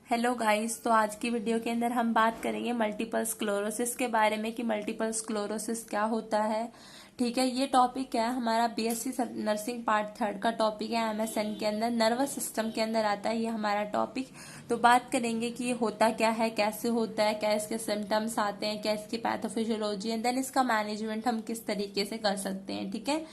Hello guys. तो आज की वीडियो के अंदर हम बात करेंगे मल्टीपल स्क्लेरोसिस के बारे में कि मल्टीपल स्क्लेरोसिस क्या होता है। ठीक है, ये टॉपिक है हमारा बीएससी नर्सिंग पार्ट थर्ड का टॉपिक है। एमएसएन के अंदर नर्वस सिस्टम के अंदर आता है ये हमारा टॉपिक। तो बात करेंगे कि ये होता क्या है, कैसे होता है, क्या इसके सिम्टम्स आते हैं, क्या इसकी पैथोफिजियोलॉजी है, देन इसका मैनेजमेंट हम किस तरीके से कर सकते हैं। ठीक है,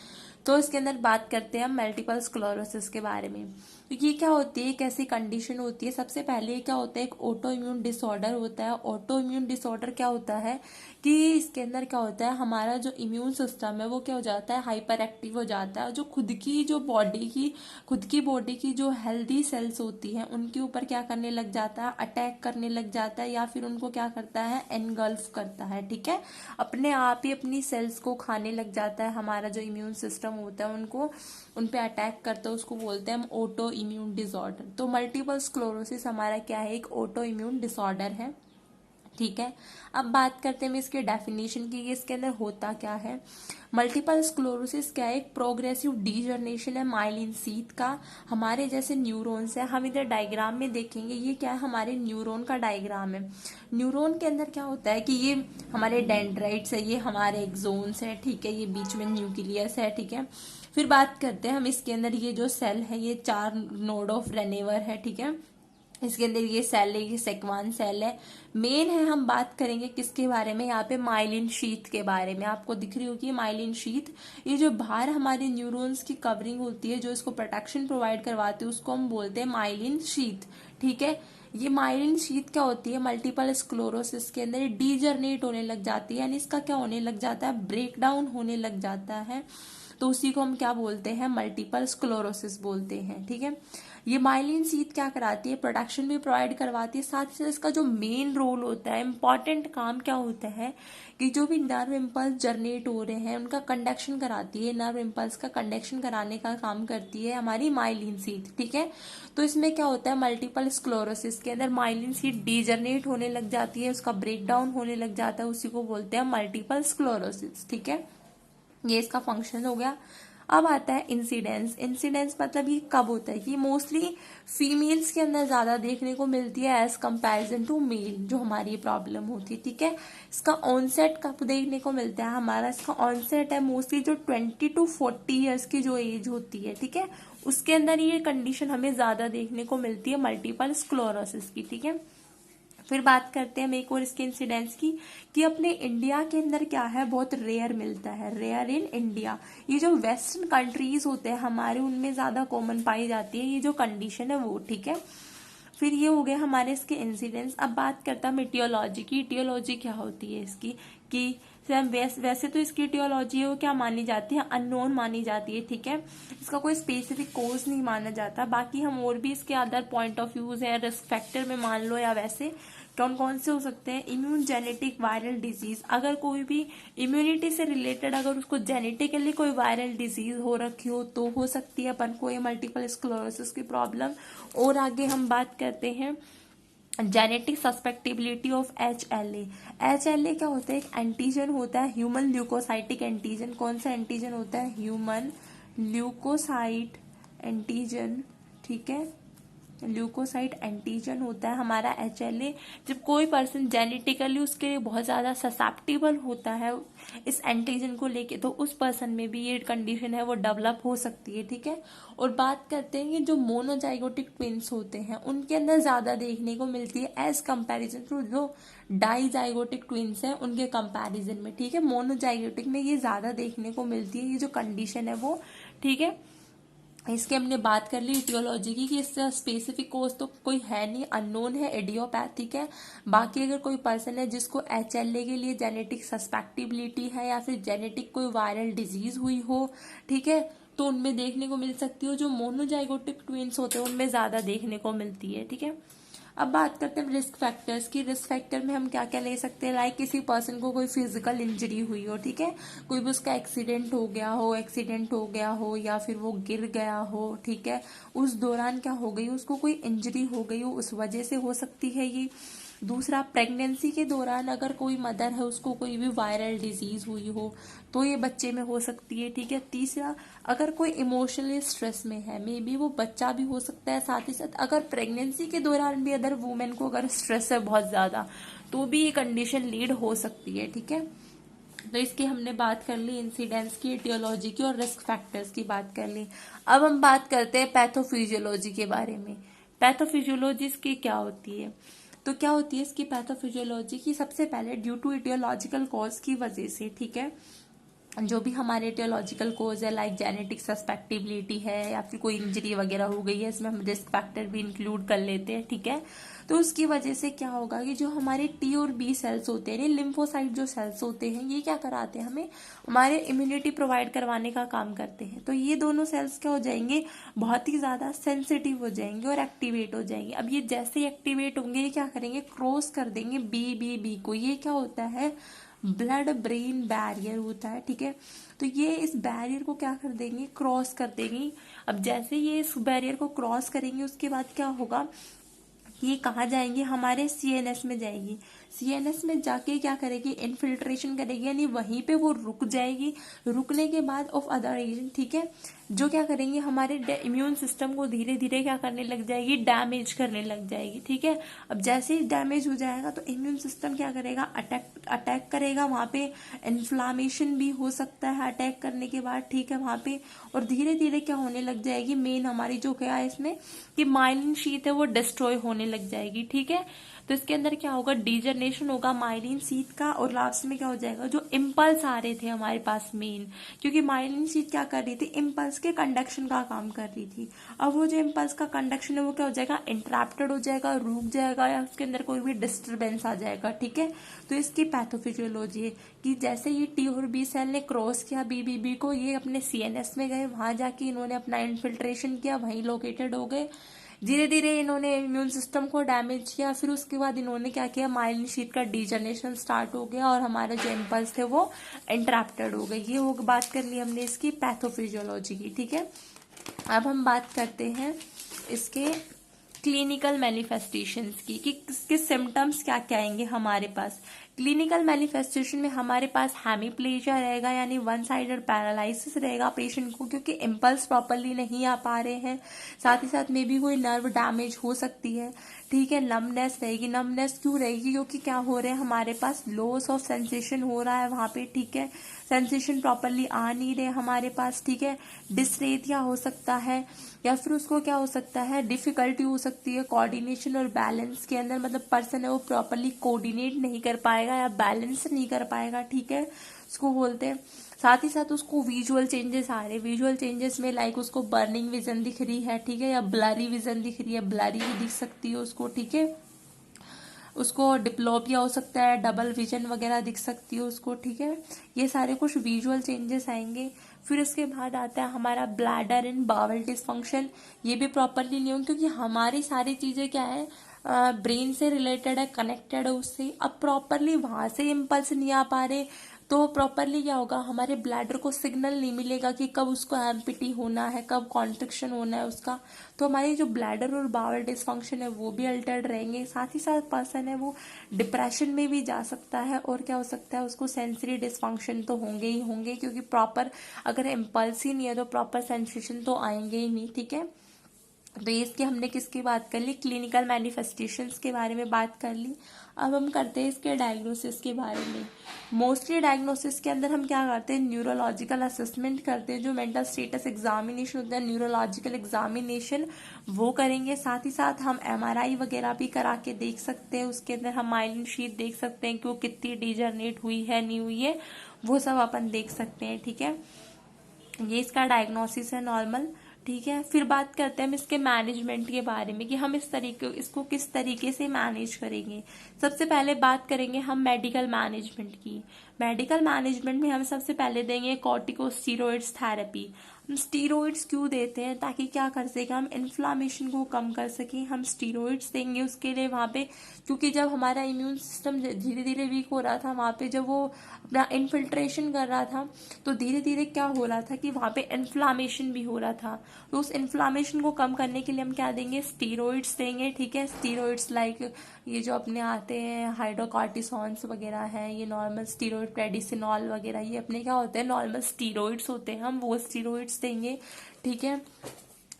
तो इसके अंदर बात करते हैं हम मल्टीपल स्क्लेरोसिस के बारे में। तो ये क्या होती है, कैसी कंडीशन होती है। सबसे पहले क्या होता है, एक ऑटो इम्यून डिसऑर्डर होता है। ऑटो इम्यून डिसऑर्डर क्या होता है कि इसके अंदर क्या होता है, हमारा जो इम्यून सिस्टम है वो क्या हो जाता है, हाइपर एक्टिव हो जाता है। जो खुद की बॉडी की जो हेल्दी सेल्स होती हैं उनके ऊपर क्या करने लग जाता है, अटैक करने लग जाता है, या फिर उनको क्या करता है, एनगल्फ करता है। ठीक है, अपने आप ही अपनी सेल्स को खाने लग जाता है। हमारा जो इम्यून सिस्टम होता है उनको उन पे अटैक करता है, उसको बोलते हैं हम ऑटो इम्यून डिसऑर्डर। तो मल्टीपल स्क्लेरोसिस हमारा क्या है, एक ऑटो इम्यून डिसऑर्डर है। ठीक है, अब बात करते हैं हम इसके डेफिनेशन की, इसके अंदर होता क्या है। मल्टीपल स्क्लेरोसिस क्या है, एक प्रोग्रेसिव डीजनरेशन है माइलिन शीथ का। हमारे जैसे न्यूरॉन्स है, हम इधर डायग्राम में देखेंगे, ये क्या है, हमारे न्यूरॉन का डायग्राम है। न्यूरॉन के अंदर क्या होता है कि ये हमारे डेंड्राइट्स है, ये हमारे एक्सोन्स है। ठीक है, ये बीच में न्यूक्लियस है। ठीक है, फिर बात करते हैं हम इसके अंदर, ये जो सेल है ये 4 नोड ऑफ रेनेवर है। ठीक है, इसके अंदर ये सेल है, ये सेक्वान सेल है। मेन है, हम बात करेंगे किसके बारे में, यहाँ पे माइलिन शीथ के बारे में। आपको दिख रही होगी माइलिन शीथ, ये जो बाहर हमारे न्यूरॉन्स की कवरिंग होती है, जो इसको प्रोटेक्शन प्रोवाइड करवाती है, उसको हम बोलते हैं माइलिन शीथ। ठीक है, ये माइलिन शीथ क्या होती है, मल्टीपल स्क्लेरोसिस के अंदर डीजनरेट होने लग जाती है, यानी इसका क्या होने लग जाता है, ब्रेक डाउन होने लग जाता है। तो उसी को हम क्या बोलते हैं, मल्टीपल स्क्लेरोसिस बोलते हैं। ठीक है, ये माइलिन शीथ क्या कराती है, प्रोटेक्शन भी प्रोवाइड करवाती है, साथ ही साथ इसका जो मेन रोल होता है, इंपॉर्टेंट काम क्या होता है कि जो भी नर्व इम्पल्स जनरेट हो रहे हैं उनका कंडक्शन कराती है। नर्व इम्पल्स का कंडक्शन कराने का काम करती है हमारी माइलिन शीथ। ठीक है, तो इसमें क्या होता है, मल्टीपल स्क्लेरोसिस के अंदर माइलिन शीथ डीजनरेट होने लग जाती है, उसका ब्रेक डाउन होने लग जाता है, उसी को बोलते हैं मल्टीपल स्क्लेरोसिस। ठीक है, ये इसका फंक्शन हो गया। अब आता है इंसिडेंस। इंसिडेंस मतलब ये कब होता है, ये मोस्टली फीमेल्स के अंदर ज्यादा देखने को मिलती है एज कंपैरिजन टू मेल, जो हमारी प्रॉब्लम होती है। ठीक है, इसका ऑनसेट कब देखने को मिलता है, हमारा इसका ऑनसेट है मोस्टली जो 20 to 40 ईयर्स की जो एज होती है। ठीक है, उसके अंदर ये कंडीशन हमें ज्यादा देखने को मिलती है मल्टीपल स्क्लेरोसिस की। ठीक है, फिर बात करते हैं हम एक और इसके इंसिडेंट्स की, कि अपने इंडिया के अंदर क्या है, बहुत रेयर मिलता है, रेयर इन इंडिया। ये जो वेस्टर्न कंट्रीज होते हैं हमारे, उनमें ज्यादा कॉमन पाई जाती है ये जो कंडीशन है वो। ठीक है, फिर ये हो गए हमारे इसके इंसिडेंट्स। अब बात करता है ईटियोलॉजी की। ईटियोलॉजी क्या होती है इसकी, कि वैसे तो इसकी ईटियोलॉजी है वो क्या मानी जाती है, अननोन मानी जाती है। ठीक है, इसका कोई स्पेसिफिक कोज नहीं माना जाता। बाकी हम और भी इसके अदर पॉइंट ऑफ व्यूज है, रिस्क फैक्टर में मान लो, या वैसे कौन कौन से हो सकते हैं, इम्यून जेनेटिक वायरल डिजीज। अगर कोई भी इम्यूनिटी से रिलेटेड अगर उसको जेनेटिकली कोई वायरल डिजीज हो रखी हो तो हो सकती है अपन को ये मल्टीपल स्क्लेरोसिस की प्रॉब्लम। और आगे हम बात करते हैं genetic susceptibility of HLA। HLA क्या होता है, एक एंटीजन होता है, ह्यूमन ल्यूकोसाइटिक एंटीजन। कौन सा एंटीजन होता है, ह्यूमन ल्यूकोसाइट एंटीजन। ठीक है, ल्यूकोसाइट एंटीजन होता है हमारा HLA। जब कोई पर्सन जेनेटिकली उसके लिए बहुत ज्यादा ससेप्टिबल होता है इस एंटीजन को लेके, तो उस पर्सन में भी ये कंडीशन है वो डेवलप हो सकती है। ठीक है, और बात करते हैं कि जो मोनोजाइगोटिक ट्विंस होते हैं उनके अंदर ज्यादा देखने को मिलती है एज कंपैरिजन टू जो डाइजाइगोटिक ट्विंस हैं उनके कंपैरिजन में। ठीक है, मोनोजाइगोटिक में ये ज्यादा देखने को मिलती है ये जो कंडीशन है वो। ठीक है, इसकी हमने बात कर ली इटियोलॉजी की, कि इसका स्पेसिफिक कोज तो कोई है नहीं, अननोन है, इडियोपैथिक है। बाकी अगर कोई पर्सन है जिसको HLA के लिए जेनेटिक सस्पेक्टिबिलिटी है, या फिर जेनेटिक कोई वायरल डिजीज हुई हो, ठीक है, तो उनमें देखने को मिल सकती हो। जो मोनोजाइगोटिक ट्विंस होते हैं उनमें ज्यादा देखने को मिलती है। ठीक है, अब बात करते हैं रिस्क फैक्टर्स की। रिस्क फैक्टर में हम क्या क्या ले सकते हैं, लाइक किसी पर्सन को कोई फिजिकल इंजरी हुई हो। ठीक है, कोई भी उसका एक्सीडेंट हो गया हो, या फिर वो गिर गया हो। ठीक है, उस दौरान क्या हो गई, उसको कोई इंजरी हो गई हो, उस वजह से हो सकती है ये। दूसरा, प्रेगनेंसी के दौरान अगर कोई मदर है उसको कोई भी वायरल डिजीज हुई हो तो ये बच्चे में हो सकती है, ठीक है। तीसरा, अगर कोई इमोशनली स्ट्रेस में है, मे बी वो बच्चा भी हो सकता है। साथ ही साथ अगर प्रेगनेंसी के दौरान भी अदर वुमेन को अगर स्ट्रेस है बहुत ज्यादा तो भी ये कंडीशन लीड हो सकती है, ठीक है। तो इसकी हमने बात कर ली, इंसिडेंस की, एटियोलॉजी की और रिस्क फैक्टर्स की बात कर ली। अब हम बात करते हैं पैथोफिजियोलॉजी के बारे में। पैथोफिजियोलॉजी इसकी क्या होती है? तो क्या होती है इसकी पैथोफिजियोलॉजी की? सबसे पहले ड्यू टू इटियोलॉजिकल कॉज की वजह से, ठीक है, जो भी हमारे एटियोलॉजिकल कोज है, लाइक जेनेटिक सस्पेक्टिबिलिटी है या फिर कोई इंजरी वगैरह हो गई है, इसमें हम रिस्क फैक्टर भी इंक्लूड कर लेते हैं, ठीक है। तो उसकी वजह से क्या होगा कि जो हमारे टी और बी सेल्स होते हैं, लिम्फोसाइट जो सेल्स होते हैं, ये क्या कराते हैं हमें? हमारे इम्यूनिटी प्रोवाइड करवाने का काम करते हैं। तो ये दोनों सेल्स क्या हो जाएंगे? बहुत ही ज्यादा सेंसिटिव हो जाएंगे और एक्टिवेट हो जाएंगे। अब ये जैसे ही एक्टिवेट होंगे ये क्या करेंगे? क्रॉस कर देंगे बी को। ये क्या होता है? ब्लड ब्रेन बैरियर होता है, ठीक है। तो ये इस बैरियर को क्या कर देंगे? क्रॉस कर देंगे। अब जैसे ये इस बैरियर को क्रॉस करेंगे उसके बाद क्या होगा? ये कहाँ जाएंगी? हमारे सीएनएस में जाएगी। सीएनएस में जाके क्या करेगी? इनफिल्ट्रेशन करेगी, यानी वहीं पे वो रुक जाएगी। रुकने के बाद ऑफ अदर एजेंट, ठीक है, जो क्या करेंगे? हमारे इम्यून सिस्टम को धीरे धीरे क्या करने लग जाएगी? डैमेज करने लग जाएगी, ठीक है। अब जैसे ही डैमेज हो जाएगा तो इम्यून सिस्टम क्या करेगा? अटैक करेगा। वहां पे इन्फ्लामेशन भी हो सकता है अटैक करने के बाद, ठीक है, वहां पे। और धीरे धीरे क्या होने लग जाएगी? मेन हमारी जो क्या है इसमें कि माइलिन शीट है वो डिस्ट्रॉय होने लग जाएगी, ठीक है। तो इसके अंदर क्या होगा? डीजनरेशन होगा माइलिन शीट का, और लास्ट में क्या हो जाएगा? जो इम्पल्स आ रहे थे हमारे पास मेन, क्योंकि माइलिन शीट क्या कर रही थी? इम्पल्स के कंडक्शन का काम कर रही थी। अब वो जो इम्पल्स का कंडक्शन है वो क्या हो जाएगा? इंटरप्टेड हो जाएगा, रुक जाएगा, या उसके अंदर कोई भी डिस्टरबेंस आ जाएगा, ठीक है। तो इसकी पैथोफिजियोलॉजी है कि जैसे ये टी और बी सेल ने क्रॉस किया बी को, ये अपने सीएनएस में गए, वहां जाके इन्होंने अपना इन्फिल्ट्रेशन किया, वहीं लोकेटेड हो गए। धीरे धीरे इन्होंने इम्यून सिस्टम को डैमेज किया, फिर उसके बाद इन्होंने क्या किया? माइलिन शीट का डीजनरेशन स्टार्ट हो गया और हमारे जो इम्पल्स थे वो इंटरप्टेड हो गए। ये वो बात कर ली हमने इसकी पैथोफिजियोलॉजी की, ठीक है। अब हम बात करते हैं इसके क्लिनिकल मैनिफेस्टेशंस की कि किसके सिम्टम्स क्या क्या आएंगे हमारे पास। क्लिनिकल मैनिफेस्टेशन में हमारे पास हेमीप्लेजिया रहेगा, यानी वन साइडेड पैरालिसिस रहेगा पेशेंट को, क्योंकि इम्पल्स प्रॉपरली नहीं आ पा रहे हैं। साथ ही साथ में भी कोई नर्व डैमेज हो सकती है, ठीक है। नमनेस रहेगी। नमनेस क्यों रहेगी? क्योंकि क्या हो रहा है हमारे पास? लॉस ऑफ सेंसेशन हो रहा है वहां पे, ठीक है। सेंसेशन प्रॉपरली आ नहीं रहे हमारे पास, ठीक है। डिस्रेथिया हो सकता है, या फिर उसको क्या हो सकता है? डिफिकल्टी हो सकती है कोऑर्डिनेशन और बैलेंस के अंदर, मतलब पर्सन है वो प्रॉपरली कोऑर्डिनेट नहीं कर पाएगा या बैलेंस नहीं कर पाएगा, ठीक है, उसको बोलते हैं। साथ ही साथ उसको विजुअल चेंजेस आ रहे। विजुअल चेंजेस में लाइक उसको बर्निंग विजन दिख रही है, ठीक है, या ब्लरी विजन दिख रही है, ब्लरी भी दिख सकती है उसको, ठीक है। उसको डिप्लोपिया हो सकता है, डबल विजन वगैरह दिख सकती है उसको, ठीक है। ये सारे कुछ विजुअल चेंजेस आएंगे। फिर उसके बाद आता है हमारा ब्लैडर एंड बावल डिसफंक्शन। ये भी प्रॉपरली नहीं होंगे, क्योंकि हमारी सारी चीजें क्या है? ब्रेन से रिलेटेड है, कनेक्टेड है उससे। अब प्रॉपरली वहां से इम्पल्स नहीं आ पा रहे तो प्रॉपरली क्या होगा? हमारे ब्लैडर को सिग्नल नहीं मिलेगा कि कब उसको एम्पिटी होना है, कब कॉन्ट्रिक्शन होना है उसका। तो हमारी जो ब्लैडर और बावल डिसफंक्शन है वो भी अल्टर्ड रहेंगे। साथ ही साथ पर्सन है वो डिप्रेशन में भी जा सकता है, और क्या हो सकता है? उसको सेंसरी डिसफंक्शन तो होंगे ही होंगे, क्योंकि प्रॉपर अगर इम्पल्स ही नहीं है तो प्रॉपर सेंसेशन तो आएंगे ही नहीं, ठीक है। तो इसकी हमने किसकी बात कर ली? क्लिनिकल मैनिफेस्टेशंस के बारे में बात कर ली। अब हम करते हैं इसके डायग्नोसिस के बारे में। मोस्टली डायग्नोसिस के अंदर हम क्या करते हैं? न्यूरोलॉजिकल असेसमेंट करते हैं। जो मेंटल स्टेटस एग्जामिनेशन होता है, न्यूरोलॉजिकल एग्जामिनेशन, वो करेंगे। साथ ही साथ हम एमआरआई वगैरह भी करा के देख सकते हैं। उसके अंदर हम माइलिन शीट देख सकते हैं कि वो कितनी डीजनरेट हुई है, नहीं हुई है, वो सब अपन देख सकते हैं, ठीक है। ये इसका डायग्नोसिस है नॉर्मल, ठीक है। फिर बात करते हैं हम इसके मैनेजमेंट के बारे में कि हम इसको किस तरीके से मैनेज करेंगे। सबसे पहले बात करेंगे हम मेडिकल मैनेजमेंट की। मेडिकल मैनेजमेंट में हम सबसे पहले देंगे कॉर्टिकोस्टेरॉइड्स थेरेपी। हम स्टीरॉइड्स क्यों देते हैं, ताकि क्या कर सके, हम इन्फ्लामेशन को कम कर सकें, हम स्टीरॉइड्स देंगे उसके लिए वहाँ पे, क्योंकि जब हमारा इम्यून सिस्टम धीरे धीरे वीक हो रहा था, वहाँ पे जब वो अपना इन्फिल्ट्रेशन कर रहा था, तो धीरे धीरे क्या हो रहा था कि वहाँ पे इन्फ्लामेशन भी हो रहा था। तो उस इन्फ्लामेशन को कम करने के लिए हम क्या देंगे, स्टीरॉइड्स देंगे, ठीक है। स्टीरॉइड्स लाइक ये जो अपने आते हैं हाइड्रोकॉर्टिसोन्स वगैरह हैं, ये नॉर्मल स्टीरॉइड, प्रेडिसिनॉल वगैरह, ये अपने क्या होते हैं, नॉर्मल स्टीरॉइड्स होते हैं, हम वो स्टीरॉइड्स देंगे, ठीक है।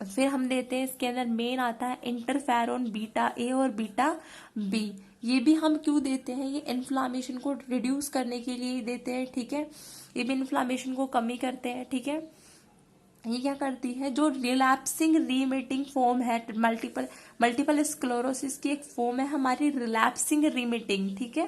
फिर हम देते हैं, इसके अंदर मेन आता है इंटरफेरोन बीटा ए और बीटा बी। ये भी हम क्यों देते हैं, ये इन्फ्लामेशन को रिड्यूस करने के लिए देते हैं, ठीक है। ये भी इन्फ्लामेशन को कमी करते हैं, ठीक है। ये क्या करती है, जो रिलैप्सिंग रीमिटिंग फॉर्म है, मल्टीपल स्क्लेरोसिस की एक फॉर्म है हमारी रिलैप्सिंग रीमिटिंग, ठीक है।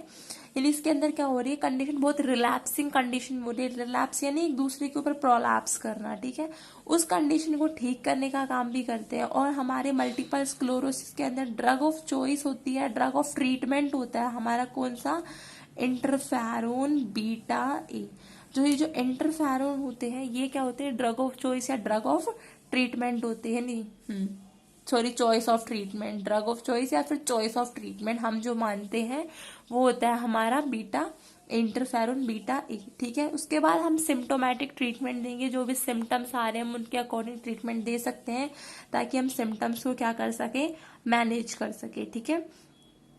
यानी इसके अंदर क्या हो रही है, कंडीशन बहुत रिलैप्सिंग कंडीशन हो रही है। रिलैप्स यानी एक दूसरे के ऊपर प्रोलैप्स करना, ठीक है। उस कंडीशन को ठीक करने का काम भी करते हैं। और हमारे मल्टीपल स्क्लेरोसिस के अंदर ड्रग ऑफ चॉइस होती है, ड्रग ऑफ ट्रीटमेंट होता है हमारा कौन सा, इंटरफेरोन बीटा ए। जो ये जो इंटरफेरोन होते हैं, ये क्या होते हैं, ड्रग ऑफ चॉइस या ड्रग ऑफ ट्रीटमेंट होते हैं, नहीं sorry, choice of treatment, drug of choice या फिर चॉइस ऑफ ट्रीटमेंट हम जो मानते हैं वो होता है हमारा बीटा, इंटरफेरोन बीटा ए, ठीक है। उसके बाद हम सिम्टोमेटिक ट्रीटमेंट देंगे, जो भी सिम्टम्स आ रहे हैं हम उनके अकॉर्डिंग ट्रीटमेंट दे सकते हैं, ताकि हम सिम्टम्स को क्या कर सके, मैनेज कर सके, ठीक है।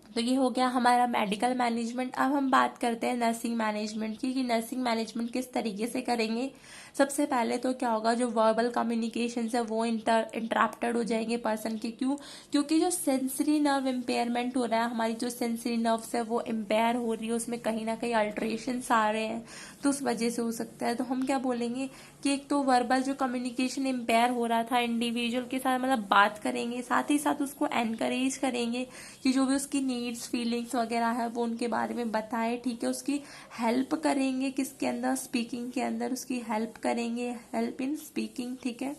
तो ये हो गया हमारा मेडिकल मैनेजमेंट। अब हम बात करते हैं नर्सिंग मैनेजमेंट की, कि नर्सिंग मैनेजमेंट किस तरीके से करेंगे। सबसे पहले तो क्या होगा, जो वर्बल कम्युनिकेशन है वो इंटरप्टेड हो जाएंगे पर्सन के, क्यों, क्योंकि जो सेंसरी नर्व इम्पेयरमेंट हो रहा है, हमारी जो सेंसरी नर्व्स है वो इम्पेयर हो रही है, उसमें कहीं ना कहीं अल्ट्रेशंस आ रहे हैं, तो उस वजह से हो सकता है। तो हम क्या बोलेंगे कि एक तो वर्बल जो कम्युनिकेशन इम्पेयर हो रहा था इंडिविजुअल के साथ, मतलब बात करेंगे, साथ ही साथ उसको एनकरेज करेंगे कि जो भी उसकी नीड्स फीलिंग्स वगैरह है वो उनके बारे में बताए, ठीक है। उसकी हेल्प करेंगे, किसके अंदर, स्पीकिंग के अंदर उसकी हेल्प करेंगे, हेल्प इन स्पीकिंग, ठीक है।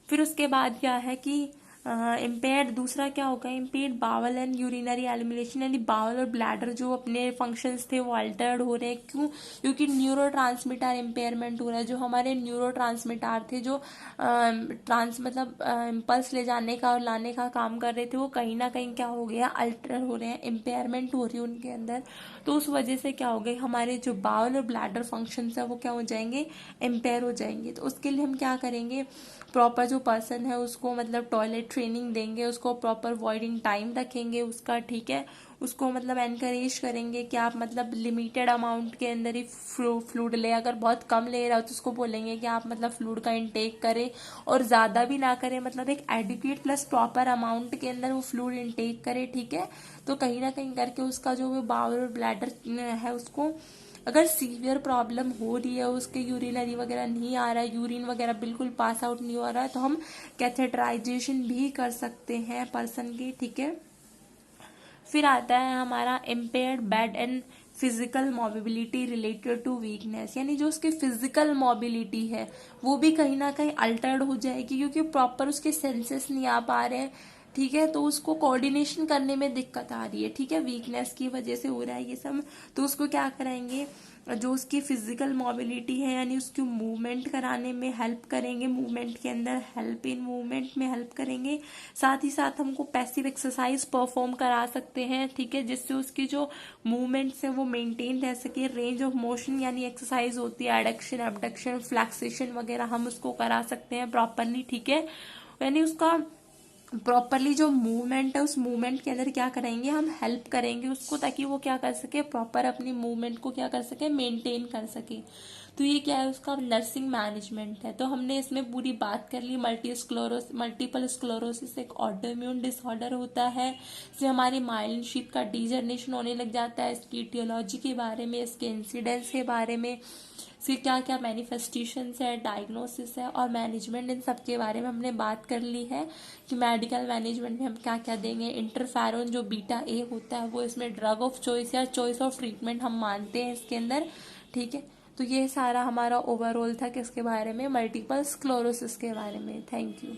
फिर उसके बाद क्या है कि इम्पेयर्ड, दूसरा क्या होगा, impaired bowel and urinary elimination, यानी बावल और ब्लैडर जो अपने फंक्शंस थे वो अल्टर्ड हो रहे हैं, क्यों, क्योंकि न्यूरो ट्रांसमीटर इम्पेयरमेंट हो रहा है। जो हमारे न्यूरो ट्रांसमीटर थे, जो मतलब इम्पल्स ले जाने का और लाने का काम कर रहे थे, वो कहीं ना कहीं क्या हो गया, अल्टर हो रहे हैं, इम्पेयरमेंट हो रही है उनके अंदर। तो उस वजह से क्या हो गई, हमारे जो बावल और ब्लैडर फंक्शंस है वो क्या हो जाएंगे, इम्पेयर हो जाएंगे। तो उसके लिए हम क्या करेंगे, प्रॉपर जो पर्सन है उसको मतलब टॉयलेट ट्रेनिंग देंगे, उसको प्रॉपर वॉइडिंग टाइम रखेंगे उसका, ठीक है। उसको मतलब एनकरेज करेंगे कि आप मतलब लिमिटेड अमाउंट के अंदर ही फ्लूड ले, अगर बहुत कम ले रहा हो तो उसको बोलेंगे कि आप मतलब फ्लूड का इंटेक करें, और ज़्यादा भी ना करें, मतलब एक एडिक्वेट प्लस प्रॉपर अमाउंट के अंदर वो फ्लूड इंटेक करे, ठीक है। तो कहीं ना कहीं करके उसका जो बाउल और ब्लैडर है उसको, अगर सीवियर प्रॉब्लम हो रही है, उसके यूरिनरी वगैरह नहीं आ रहा है, यूरिन वगैरह बिल्कुल पास आउट नहीं हो रहा है, तो हम कैथेटराइजेशन भी कर सकते हैं पर्सन की, ठीक है। फिर आता है हमारा impaired bed and physical mobility related to weakness, यानी जो उसकी फिजिकल मोबिलिटी है वो भी कहीं ना कहीं अल्टर्ड हो जाएगी, क्योंकि प्रॉपर उसके सेंसेस नहीं आ पा रहे हैं, ठीक है। तो उसको कोऑर्डिनेशन करने में दिक्कत आ रही है, ठीक है, वीकनेस की वजह से हो रहा है ये सब। तो उसको क्या कराएंगे, जो उसकी फिजिकल मोबिलिटी है, यानी उसकी मूवमेंट कराने में हेल्प करेंगे, मूवमेंट के अंदर हेल्प इन मूवमेंट में हेल्प करेंगे। साथ ही साथ हमको पैसिव एक्सरसाइज परफॉर्म करा सकते हैं, ठीक है, जिससे उसकी जो मूवमेंट्स है वो मेंटेन रह सके। रेंज ऑफ मोशन यानी एक्सरसाइज होती है एडक्शन, एबडक्शन, फ्लैक्सेशन वगैरह, हम उसको करा सकते हैं प्रॉपरली, ठीक है। यानी उसका प्रॉपरली जो मूवमेंट है, उस मूवमेंट के अंदर क्या करेंगे, हम हेल्प करेंगे उसको, ताकि वो क्या कर सके, प्रॉपर अपनी मूवमेंट को क्या कर सके, मेंटेन कर सके। तो ये क्या है, उसका नर्सिंग मैनेजमेंट है। तो हमने इसमें पूरी बात कर ली। मल्टीपल स्क्लेरोसिस एक ऑटोइम्यून डिसऑर्डर होता है, इसमें हमारी माइलिन शीथ का डीजनरेशन होने लग जाता है। इसकी ईटियोलॉजी के बारे में, इसके इंसिडेंट्स के बारे में, फिर क्या क्या मैनिफेस्टेशंस है, डायग्नोसिस है और मैनेजमेंट, इन सब के बारे में हमने बात कर ली है कि मेडिकल मैनेजमेंट में हम क्या क्या देंगे। इंटरफेरोन जो बीटा ए होता है वो इसमें ड्रग ऑफ चॉइस या चॉइस ऑफ ट्रीटमेंट हम मानते हैं इसके अंदर, ठीक है। तो ये सारा हमारा ओवरऑल था किसके बारे में, मल्टीपल स्क्लेरोसिस के बारे में। Thank you.